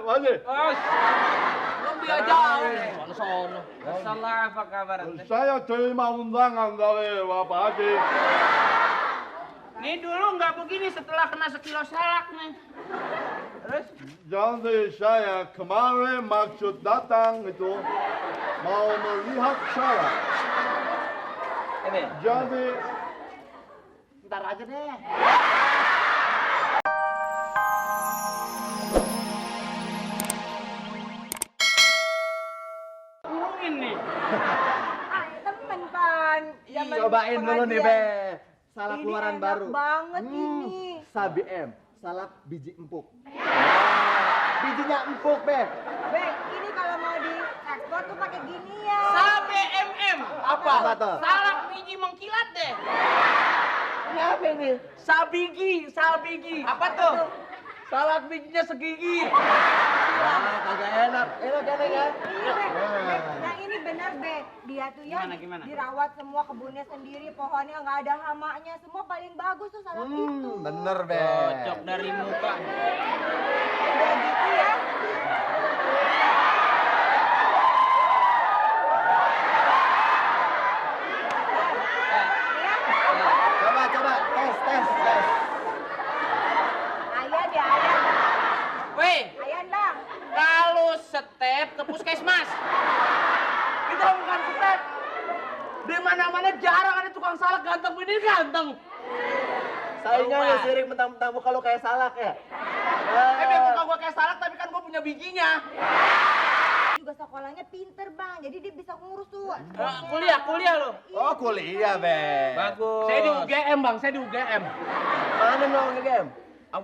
Wadi. Belum dia jauh. Sono. Salah apa kabar? Saya terima undangan dari Bapak Haji. Nih dulu nggak begini setelah kena sekilo salak nih. Terus? Jadi saya kemarin maksud datang itu mau melihat salak. Ini. Jadi Ntar aja deh. Ini. Temen Pan. Zaman Cobain dulu nih, pengajian. Be. Salak Ini keluaran enak baru. banget ini. Sabi M. Salak biji empuk. Bijinya empuk, Be. Be, ini kalau mau diekspor tuh pakai gini ya. Sabe Apa tuh? Salak biji mengkilat deh. Ini apa ini? Sabigi. Apa tuh? Salak bijinya segigi. Wah, kagak enak. Enak kan ya? Iya, Be. Nah ini benar Be, dia tuh ya Gimana? dirawat semua kebunnya sendiri, pohonnya nggak ada hamanya, semua paling bagus tuh salak itu. Bener, Be. Cocok dari muka. Udah gitu ya. Coba. Tes. Ayan ya, ayan. Weh, Ayan bang. kalau step ke puskesmas. Kita bukan step. Di mana-mana jarang ada tukang salak ganteng ini ganteng. Sayangnya ya sirik mentang-mentang muka lu kayak salak ya. Biar muka gua kayak salak tapi kan gua punya bijinya. Juga sekolahnya pinter bang, jadi dia bisa ngurus tuh. Kuliah lo. Oh, kuliah, Be. Bagus. Saya di UGM bang, saya di UGM. Mana lo nge-game?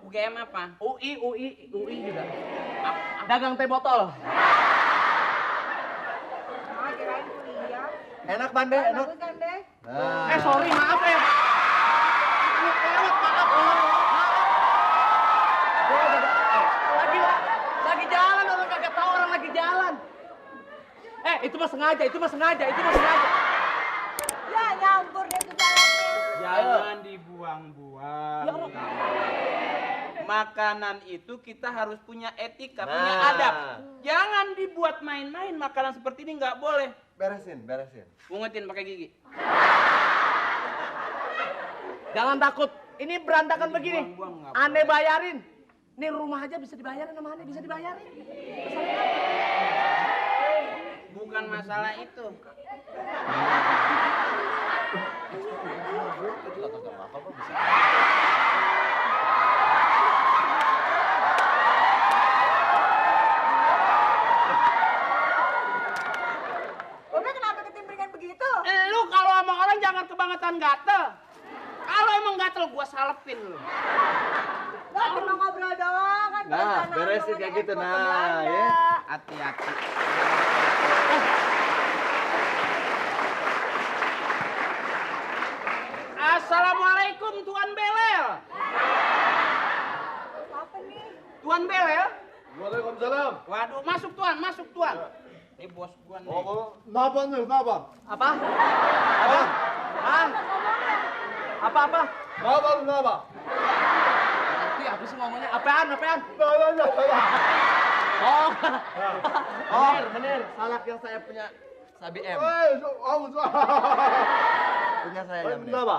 UGM apa? UI juga. Dagang teh botol. Ah, kirain kuliah. Enak, Ban, Be? Enak. Bagus kan Be? Nah. Sorry maaf ya. Lewat maaf. Lagi jalan orang kagak tahu orang lagi jalan. Itu mah sengaja. Ya nyampur deh tuh salaknya. Jangan dibuang-buang. Makanan itu kita harus punya etika, punya Nah. adab. Jangan dibuat main-main, makanan seperti ini nggak boleh. Beresin. Pungutin pakai gigi. Jangan takut, ini berantakan begini. Buang-buang nggak Aneh bayarin. Nih rumah aja bisa dibayarin sama Aneh, bisa dibayarin. Bukan masalah itu. Babe kenapa ketimbringan begitu? Lu kalau sama orang jangan kebangetan gatel. Kalau emang gatel gua salepin lu. Nggak cuma ngobrol doang kan. Nah, rencana beresin mau kayak gitu, ekspor ke nah, Belanda. ya. Hati-hati. Assalamualaikum Tuan Belel. Apa nih? Tuan Belel. Waalaikumsalam. Waduh, masuk Tuan. Ini bos gua nih. Kenapa nih? Kenapa? Apa? Apa? Kenapa? Nanti apa sih ngomongnya? Apaan? Bener. Salak yang saya punya Sabi M. Punya saya ya, bener. Kenapa?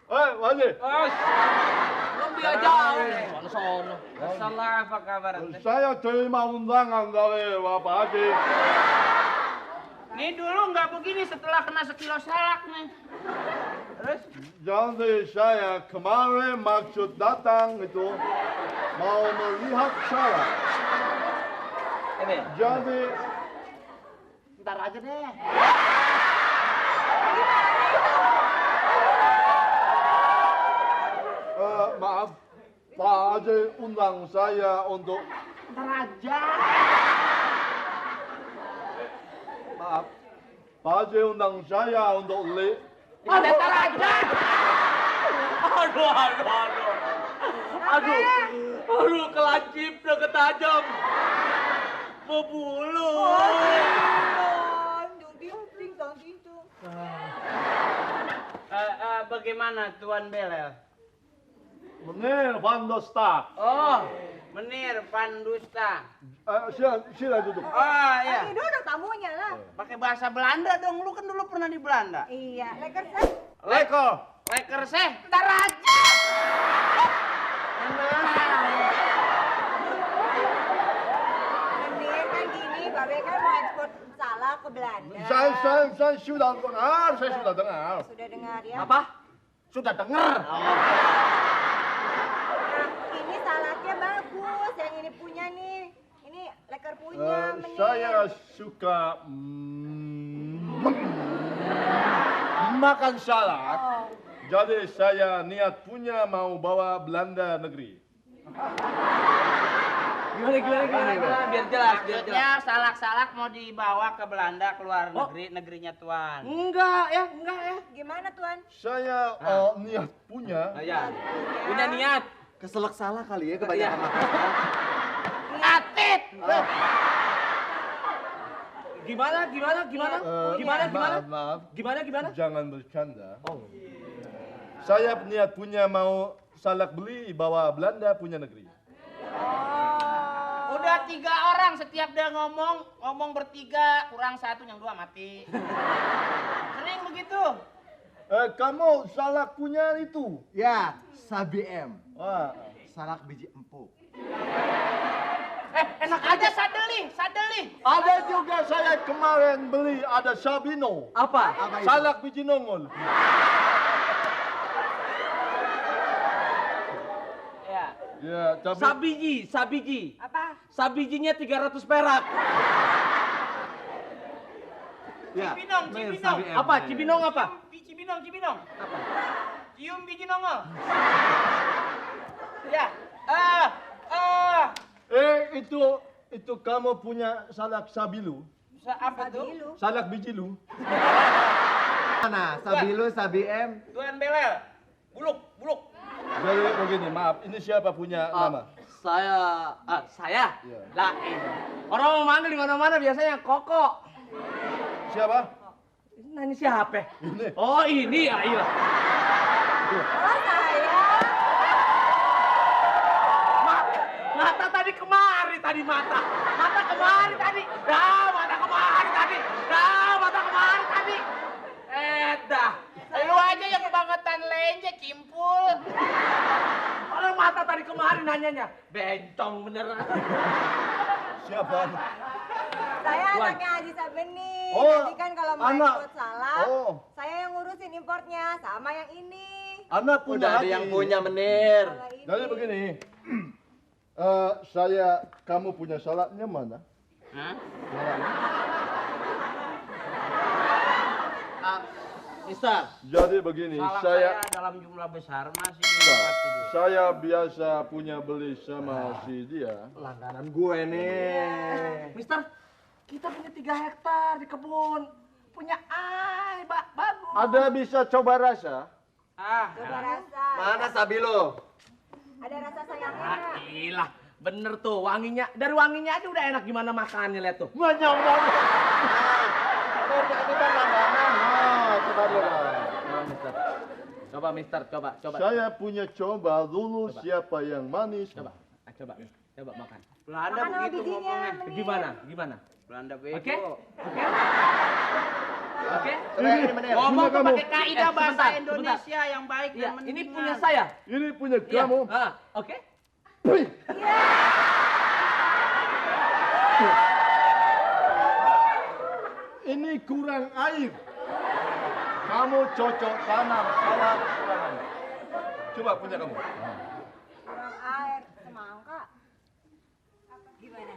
Wadi. Belum dia jauh. Sono. Salah apa kabar? Saya terima undangan dari Bapak Haji. Nih dulu nggak begini setelah kena sekilo salak nih. Terus? Jadi saya kemarin maksud datang itu mau melihat salak. Ini. Jadi Ntar aja deh. maaf, Pak Haji undang saya untuk maaf, Pak Haji undang saya untuk Ntar aja. Aduh, kelancip deket tajam. Bebulu. Bagaimana Tuan Belel? Meneer van der Staak. Oh, Menir Pandusta. Sila duduk. Oh iya. Ini duduk tamunya lah. Pakai bahasa Belanda dong. Lu kan dulu pernah di Belanda. Iya, lekker seh. Leko. Leker seh. Ntar aja. Menir kan gini, Babe kan mau ekspor salak ke Belanda. Saya sudah dengar, saya sudah dengar. Sudah dengar ya? Apa? Sudah denger. Nah, ini salaknya bagus, yang ini punya nih. Ini lekker punya, Menir. Saya suka makan salak. Oh. Jadi saya niat punya mau bawa Belanda negeri. Gimana? Biar jelas, Maksudnya salak-salak mau dibawa ke Belanda ke luar negeri, negerinya Tuan. Enggak ya. Gimana, Tuan? Saya niat punya. Ya. Punya niat. Keselak salah kali ya kebanyakan makan. Atit. Gimana? Maaf. Gimana? Jangan bercanda. Saya niat punya mau salak beli bawa Belanda punya negeri. Oh. Udah 3 orang setiap dia ngomong bertiga, kurang 1 yang 2 mati. Sering begitu. Kamu salak punya itu? Ya, Sabi M. Wah. Salak biji empuk. Enak aja sadeli. Ada juga saya kemarin beli ada Sabino. Apa? Apa itu? Salak biji nongol. Ya. Ya, tapi Sabiji. Apa? Sabijinya 300 perak. Ya. Cibinong. Sabi M. Apa? Cibinong apa? Cibinong. Apa? Cium biji nongol. Ya. Itu kamu punya salak Sabilu. Apa tuh? Sabilu. Salak biji lu. Mana? Sabilu, Sabi M. Tuan Belel. Buluk. Jadi begini, maaf, ini siapa punya nama? Saya. Iya. Lah, orang mau manggil di mana-mana biasanya Koko. Siapa? Nanya siapa? Ini. Oh ini ya, iya. Oh, saya. Mata tadi kemari tadi mata. Mata kemari tadi. Mata kemari tadi. Mata kemari tadi. Dah. Lu aja yang kebangetan lenje, cimpul. Orang mata tadi kemari nanyanya. Bencong beneran. Siapa? Saya Tuan. anaknya Haji Sabeni. Oh, Jadi kan kalau mau anak. ekspor salak, Oh. saya yang ngurusin importnya sama yang ini. Anak punya Udah ada hati. yang punya menir. Sama ini. Jadi begini, kamu punya salaknya mana? Hah? Mister. Jadi begini, Salak saya saya dalam jumlah besar masih Nah, pasti dulu. saya biasa punya beli sama si dia. Langganan gue nih. Mister, kita punya 3 hektar di kebun. Punya bagus. Ada bisa coba rasa? Coba rasa. Mana Sabilu? Ada rasa sayangnya nggak? Gila, bener tuh wanginya. Dari wanginya aja udah enak gimana makannya lihat tuh. Nggak nyambung. Ini kan langganan. Coba dulu. Coba Mister, coba. Saya punya coba dulu siapa yang manis. Coba makan. Belanda Makan sama begitu bijinya, ngomongnya. Menir. Gimana? Belanda bego. Oke? Ini menir. Ngomong Punya tuh kamu. pakai kaidah bahasa sebentar. Indonesia yang baik Iya, dan ini mendingan. punya saya. Ini punya Iya. kamu. Oke. Wih. Ini kurang air. Kamu cocok tanam salak kurang air. Coba punya kamu. Kurang air, semangka. Gimana?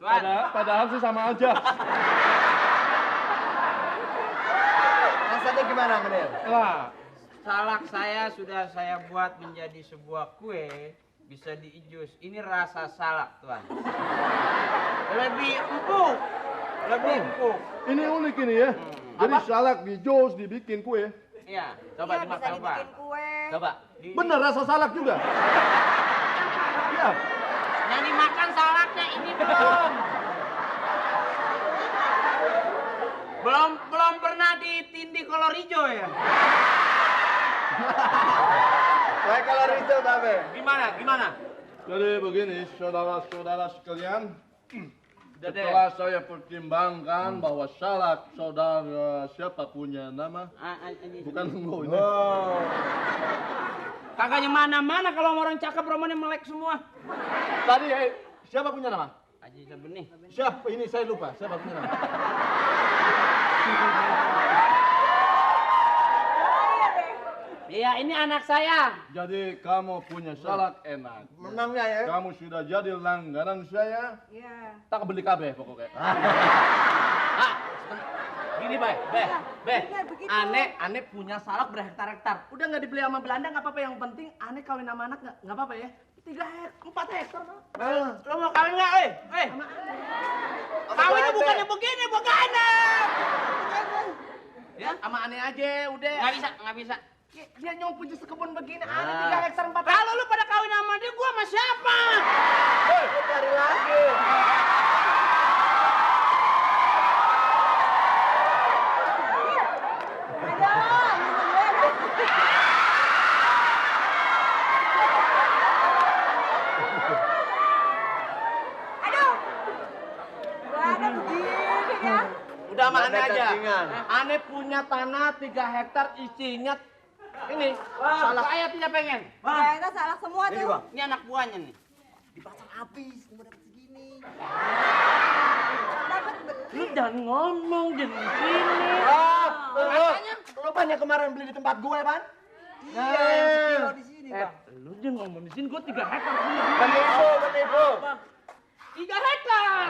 Tuan, Padahal sih sama aja. Rasanya gimana menir? Lah, salak saya sudah saya buat menjadi sebuah kue, bisa diijus. Ini rasa salak, Tuan. Lebih empuk. ini unik ini ya. Jadi salak di jus dibikin kue. Iya, Coba Iya, dimakan. bisa dibikin kue. Coba. Bener rasa salak juga. Iya. Yang dimakan salaknya ini belum. belum pernah ditindih kolor hijau ya. Baik kalau Rizal Babe. Gimana? Jadi begini, saudara-saudara sekalian. Udah deh. Setelah saya pertimbangkan bahwa Salak saudara siapa punya nama? Bukan lo ini. Kakaknya mana-mana kalau orang cakep romannya melek semua. Tadi siapa punya nama? Haji Sabenih. Siapa? Ini saya lupa. Siapa punya nama? Iya, ini anak saya. Jadi kamu punya Salak enak. Menangnya ya. Kamu sudah jadi langganan saya. Iya. Tak beli kabeh pokoknya. Gini, Be. Benar begitu. Ane punya salak berhektar-hektar. Udah nggak dibeli sama Belanda nggak apa-apa. Yang penting Ane kawin sama anak nggak apa-apa ya. 4 hektar. Lo mau kawin nggak, Kawin itu bukannya begini, bagaimana? Ya, sama Ane aja, udah. Nggak bisa. Dia nyong punya sekebun begini, Ane 3 hektar 4 hektar. Kalau lu pada kawin sama dia, gua sama siapa? Cari lagi. Aduh. Gak ada begini ya. Udah sama Ane Ada aja. cacingan. Ane punya tanah 3 hektar isinya ini. Salak. Saya tidak pengen. Kayaknya salah semua tuh. Ini anak buahnya nih. Dipasang habis, cuma dapat segini. Dapat beli. Lu jangan ngomong di sini. Lo banyak kemarin beli di tempat gue, Pan? Iya, yang sekilo di sini, Bang. Lu jangan ngomong di sini, gua 3 hektar punya. Penipu. 3 hektar.